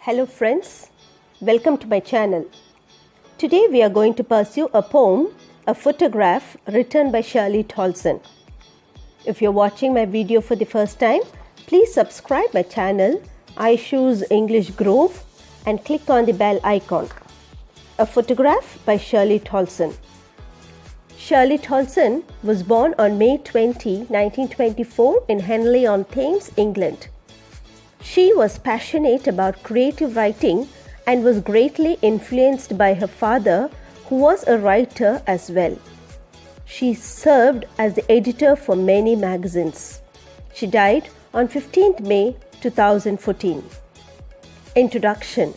Hello friends, welcome to my channel. Today we are going to pursue a poem, a photograph written by Shirley Toulson. If you're watching my video for the first time, please subscribe my channel, AYISHU'S English Grove, and click on the bell icon. A photograph by Shirley Toulson. Shirley Toulson was born on May 20, 1924 in Henley-on-Thames, England. She was passionate about creative writing and was greatly influenced by her father, who was a writer as well. She served as the editor for many magazines. She died on 15th May 2014. Introduction.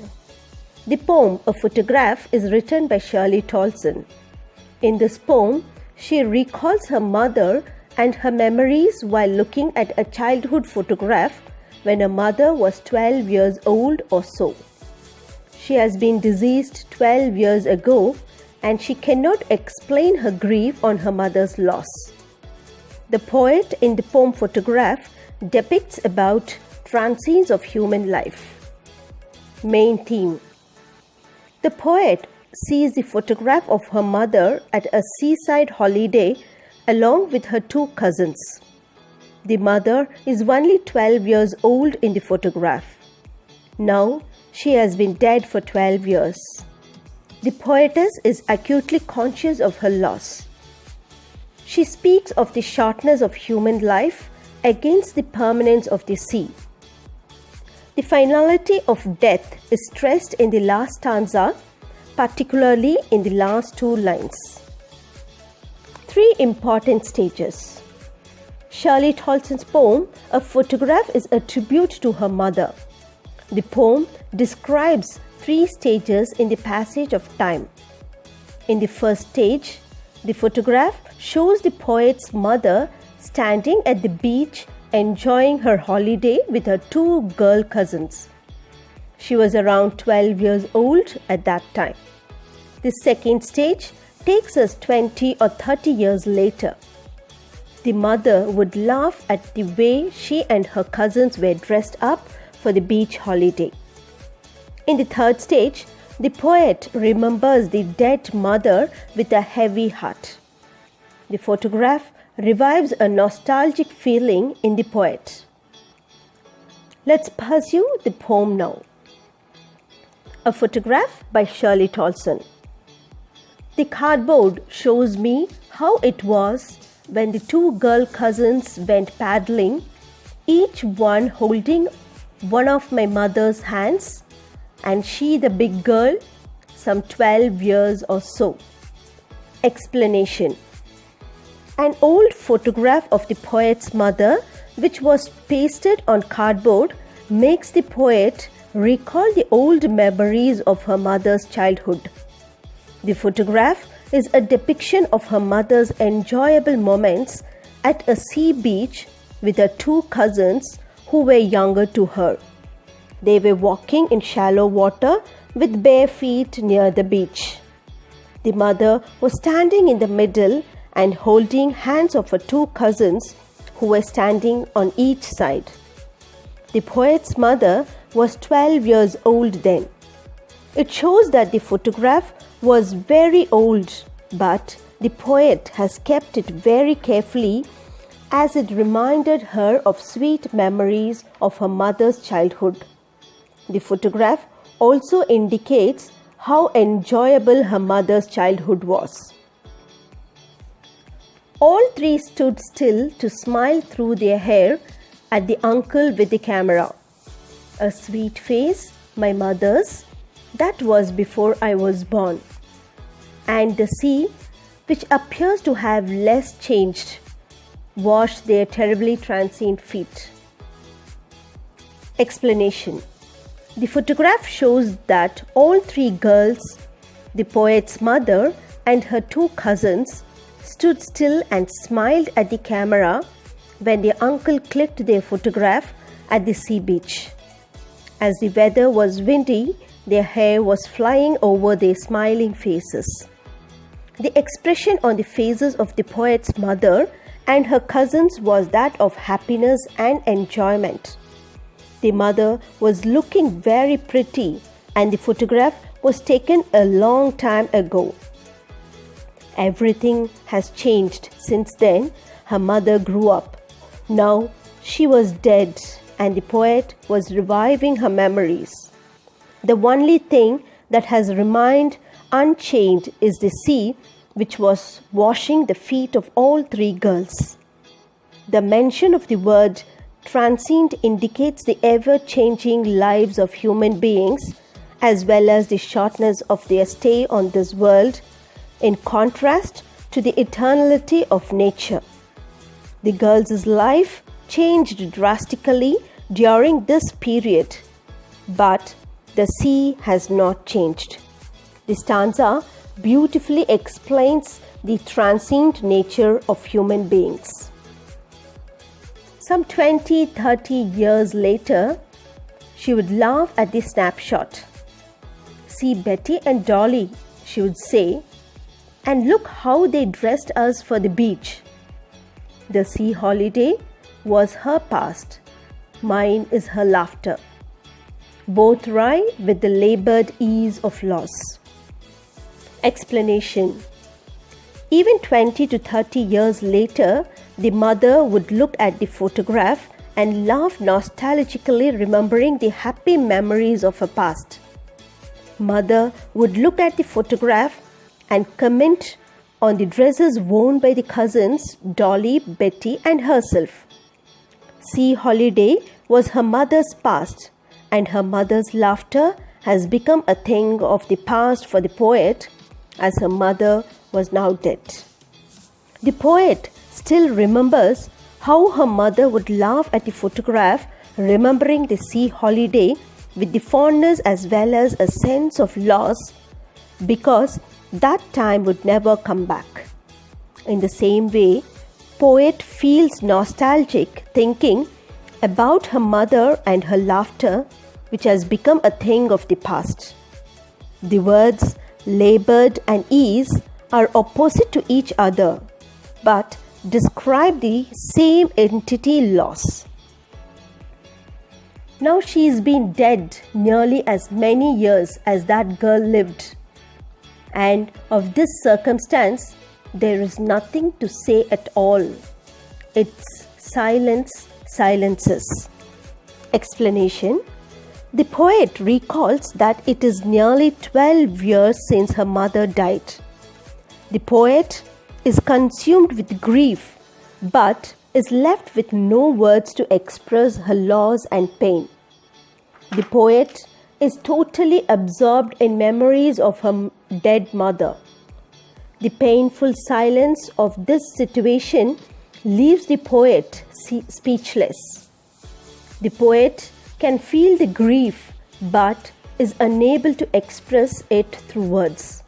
The poem A Photograph is written by Shirley Toulson. In this poem, she recalls her mother and her memories while looking at a childhood photograph when her mother was 12 years old or so. She has been deceased 12 years ago and she cannot explain her grief on her mother's loss. The poet in the poem Photograph depicts about transients of human life. Main theme. The poet sees the photograph of her mother at a seaside holiday along with her two cousins. The mother is only 12 years old in the photograph. Now, she has been dead for 12 years. The poetess is acutely conscious of her loss. She speaks of the shortness of human life against the permanence of the sea. The finality of death is stressed in the last stanza, particularly in the last two lines. Three important stages. Shirley Toulson's poem, A Photograph, is a tribute to her mother. The poem describes three stages in the passage of time. In the first stage, the photograph shows the poet's mother standing at the beach enjoying her holiday with her two girl cousins. She was around 12 years old at that time. The second stage takes us 20 or 30 years later. The mother would laugh at the way she and her cousins were dressed up for the beach holiday. In the third stage, the poet remembers the dead mother with a heavy heart. The photograph revives a nostalgic feeling in the poet. Let's pursue the poem now. A Photograph by Shirley Toulson. The cardboard shows me how it was when the two girl cousins went paddling, each one holding one of my mother's hands, and she, the big girl, some 12 years or so. Explanation. An old photograph of the poet's mother, which was pasted on cardboard, makes the poet recall the old memories of her mother's childhood. The photograph is a depiction of her mother's enjoyable moments at a sea beach with her two cousins who were younger to her. They were walking in shallow water with bare feet near the beach. The mother was standing in the middle and holding hands of her two cousins who were standing on each side. The poet's mother was 12 years old then. It shows that the photograph was very old, but the poet has kept it very carefully as it reminded her of sweet memories of her mother's childhood. The photograph also indicates how enjoyable her mother's childhood was. All three stood still to smile through their hair at the uncle with the camera. A sweet face, my mother's, that was before I was born. And the sea, which appears to have less changed, washed their terribly transient feet. Explanation. The photograph shows that all three girls, the poet's mother and her two cousins, stood still and smiled at the camera when their uncle clicked their photograph at the sea beach. As the weather was windy, their hair was flying over their smiling faces. The expression on the faces of the poet's mother and her cousins was that of happiness and enjoyment. The the mother was looking very pretty, and the photograph was taken a long time ago. Everything has changed since then. Her mother grew up. Now she was dead, and the poet was reviving her memories. The only thing that has remained unchanged is the sea, which was washing the feet of all three girls. The mention of the word transient indicates the ever-changing lives of human beings, as well as the shortness of their stay on this world, in contrast to the eternality of nature. The girls' life changed drastically during this period, but the sea has not changed. The stanza beautifully explains the transient nature of human beings. Some 20-30 years later, she would laugh at the snapshot. "See Betty and Dolly," she would say, "and look how they dressed us for the beach." The sea holiday was her past. Mine is her laughter. Both rhyme with the labored ease of loss. Explanation. Even 20 to 30 years later, the mother would look at the photograph and laugh nostalgically, remembering the happy memories of her past. Mother would look at the photograph and comment on the dresses worn by the cousins Dolly, Betty, and herself. Sea holiday was her mother's past, and her mother's laughter has become a thing of the past for the poet, as her mother was now dead. The poet still remembers how her mother would laugh at the photograph, remembering the sea holiday with the fondness as well as a sense of loss, because that time would never come back. In the same way, poet feels nostalgic thinking about her mother and her laughter, which has become a thing of the past. The words labored and ease are opposite to each other, but describe the same entity, loss. Now she's been dead nearly as many years as that girl lived, and of this circumstance there is nothing to say at all. It's silence silences. Explanation. The poet recalls that it is nearly 12 years since her mother died. The poet is consumed with grief, but is left with no words to express her loss and pain. The poet is totally absorbed in memories of her dead mother. The painful silence of this situation leaves the poet speechless. The poet can feel the grief but is unable to express it through words.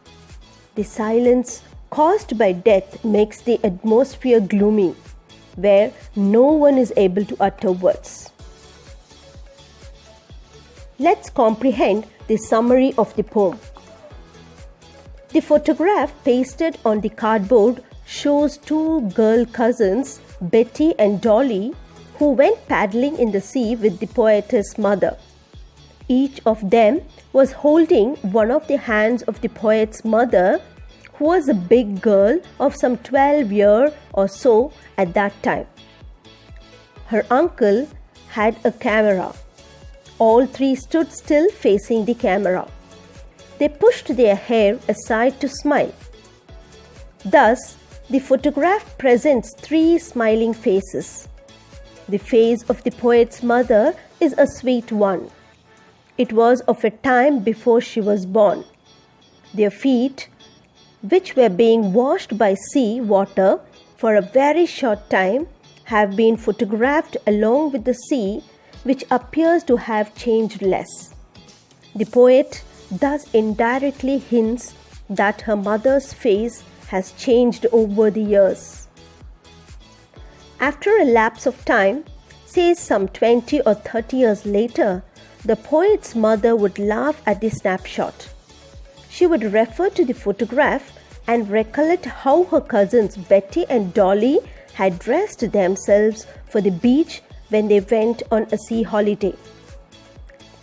The silence caused by death makes the atmosphere gloomy, where no one is able to utter words. Let's comprehend the summary of the poem. The photograph pasted on the cardboard shows two girl cousins, Betty and Dolly, who went paddling in the sea with the poetess' mother. Each of them was holding one of the hands of the poet's mother, who was a big girl of some 12 years or so at that time. Her uncle had a camera. All three stood still facing the camera. They pushed their hair aside to smile. Thus, the photograph presents three smiling faces. The face of the poet's mother is a sweet one. It was of a time before she was born. Their feet, which were being washed by sea water for a very short time, have been photographed along with the sea, which appears to have changed less. The poet thus indirectly hints that her mother's face has changed over the years. After a lapse of time, say some 20 or 30 years later, the poet's mother would laugh at the snapshot. She would refer to the photograph and recollect how her cousins Betty and Dolly had dressed themselves for the beach when they went on a sea holiday.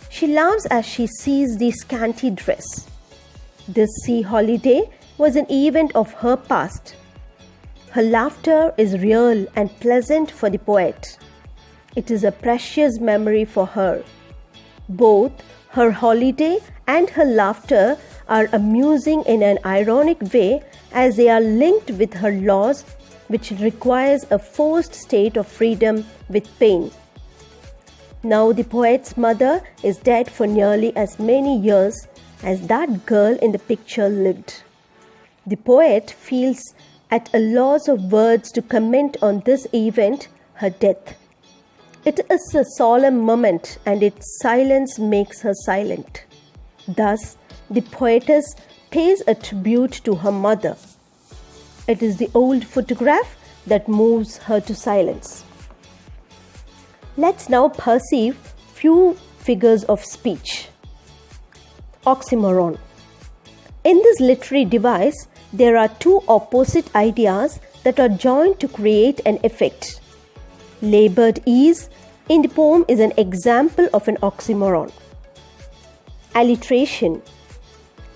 She laughs as she sees the scanty dress. This sea holiday was an event of her past. Her laughter is real and pleasant for the poet. It is a precious memory for her. Both her holiday and her laughter are amusing in an ironic way as they are linked with her loss, which requires a forced state of freedom with pain. Now the poet's mother is dead for nearly as many years as that girl in the picture lived. The poet feels at a loss of words to comment on this event, her death. It is a solemn moment and its silence makes her silent. Thus, the poetess pays a tribute to her mother. It is the old photograph that moves her to silence. Let's now perceive few figures of speech. Oxymoron. In this literary device, there are two opposite ideas that are joined to create an effect. Labored ease in the poem is an example of an oxymoron. Alliteration.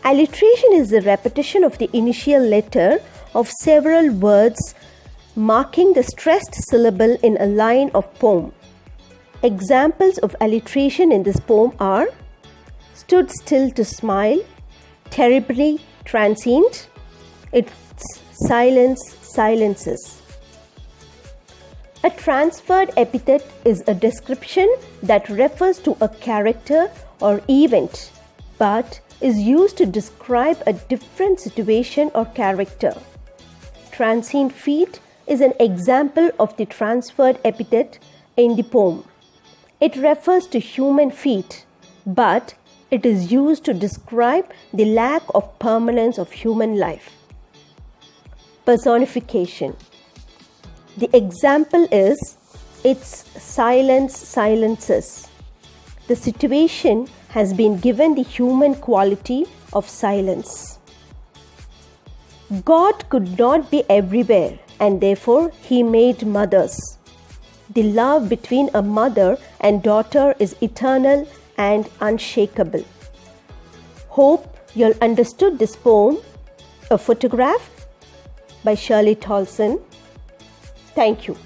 Alliteration is the repetition of the initial letter of several words marking the stressed syllable in a line of poem. Examples of alliteration in this poem are stood still to smile, terribly transient, its silence silences. A transferred epithet is a description that refers to a character or event, but is used to describe a different situation or character. Transient feet is an example of the transferred epithet in the poem. It refers to human feet, but it is used to describe the lack of permanence of human life. Personification. The example is its silence silences. The situation has been given the human quality of silence. God could not be everywhere, and therefore He made mothers. The love between a mother and daughter is eternal and unshakable. Hope you understood this poem, A Photograph by Shirley Toulson. Thank you.